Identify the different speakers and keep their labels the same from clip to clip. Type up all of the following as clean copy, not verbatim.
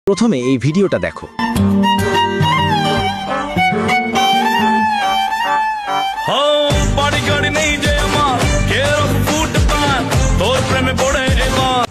Speaker 1: প্রথমে এই ভিডিওটা দেখো।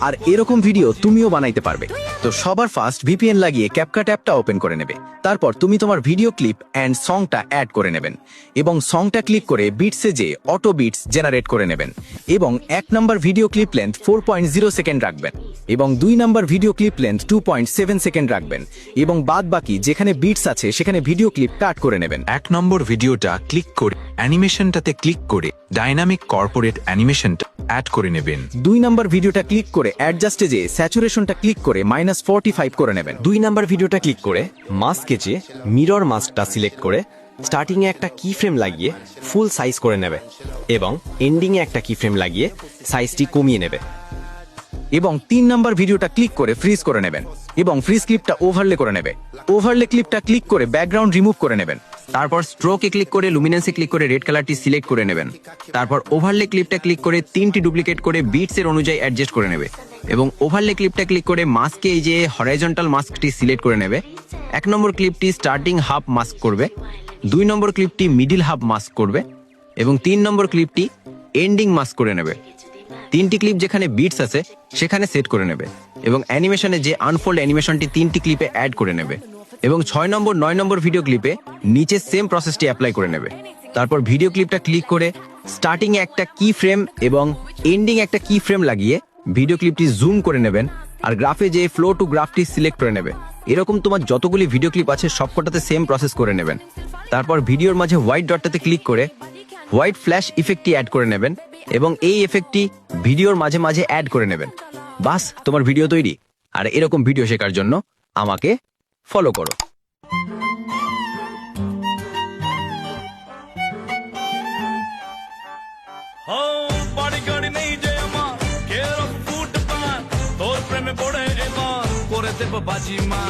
Speaker 1: আর এরকম ভিডিও তুমিও বানাইতে পারবে। তো সবার ফার্স্ট ভিপিএন লাগিয়ে ক্যাপকাট অ্যাপটা ওপেন করে নেবে। তারপর তুমি তোমার ভিডিও ক্লিপ অ্যান্ড সংটা অ্যাড করে নেবেন এবং সংটা ক্লিক করে বিটসে যে অটো বিটস জেনারেট করে নেবেন এবং 1 নম্বর ভিডিও ক্লিপ লেন্থ 4.0 সেকেন্ড রাখবেন এবং 2 নম্বর ভিডিও ক্লিপ লেন্থ 2.7 সেকেন্ড রাখবেন এবং বাদ বাকি যেখানে বিটস আছে সেখানে ভিডিও ক্লিপ কাট করে নেবেন।
Speaker 2: 1 নম্বর ভিডিওটা ক্লিক করে অ্যানিমেশনটাতে ক্লিক করে ডাইনামিক কর্পোরেট অ্যানিমেশনটা অ্যাড করে নেবেন।
Speaker 1: 2 নম্বর ভিডিওটা ক্লিক করে অ্যাডজাস্টে যে স্যাচুরেশনটা ক্লিক করে -45 করে নেবেন।
Speaker 3: 2 নাম্বার ভিডিওটা ক্লিক করে মাস্কে যে মিরর মাস্কটা সিলেক্ট করে স্টার্টিং এ একটা কি ফ্রেম লাগিয়ে ফুল সাইজ করে নেবে এবং এন্ডিং এ একটা কি ফ্রেম লাগিয়ে সাইজটি কমিয়ে নেবে
Speaker 1: এবং 3 নম্বর ভিডিওটা ক্লিক করে ফ্রিজ করে নেবেন এবং ফ্রিজ ক্লিপটা ওভারলে করে নেবে। ওভারলে ক্লিপটা ক্লিক করে ব্যাকগ্রাউন্ড রিমুভ করে নেবেন।
Speaker 4: তারপর স্ট্রোকে ক্লিক করে লুমিনেন্সে ক্লিক করে রেড কালারটি সিলেক্ট করে নেবেন। তারপর ওভারলে ক্লিপটা ক্লিক করে 3টি ডুপ্লিকেট করে বিটস এর অনুযায়ী অ্যাডজাস্ট করে নেবে এবং ওভারলে ক্লিপটা ক্লিক করে মাস্কে এই যে হরাইজন্টাল মাস্কটি সিলেক্ট করে নেবে। 1 নম্বর ক্লিপটি স্টার্টিং হাফ মাস্ক করবে, 2 নম্বর ক্লিপটি মিডিল হাফ মাস্ক করবে এবং 3 নম্বর ক্লিপটি এন্ডিং মাস্ক করে নেবে। 3টি ক্লিপ যেখানে বিটস আছে সেখানে সেট করে নেবে এবং অ্যানিমেশনে যে আনফোল্ড অ্যানিমেশনটি 3টি ক্লিপে অ্যাড করে নেবে এবং 6 নম্বর 9 নম্বর ভিডিও ক্লিপে নিচে সেম প্রসেসটি অ্যাপ্লাই করে নেবে। তারপর ভিডিও ক্লিপটা ক্লিক করে স্টার্টিং এ একটা কি ফ্রেম এবং এন্ডিং একটা কি ফ্রেম লাগিয়ে ভিডিও ক্লিপটি জুম করে নেবেন আর গ্রাফে যে ফ্লো টু গ্রাফটি সিলেক্ট করে নেবে। এরকম তোমার যতগুলি ভিডিও ক্লিপ আছে সবকটাতে সেম প্রসেস করে নেবেন। তারপর ভিডিওর মাঝে হোয়াইট ডটটাতে ক্লিক করে হোয়াইট ফ্ল্যাশ ইফেক্টটি অ্যাড করে নেবেন এবং এই ইফেক্টটি ভিডিওর মাঝে মাঝে অ্যাড করে নেবেন। বাস, তোমার ভিডিও তৈরি। আর এরকম ভিডিও শেখার জন্য আমাকে ফলো করো।
Speaker 5: তোর প্রেমে পড়ে এবার করে দেব বাজি মা।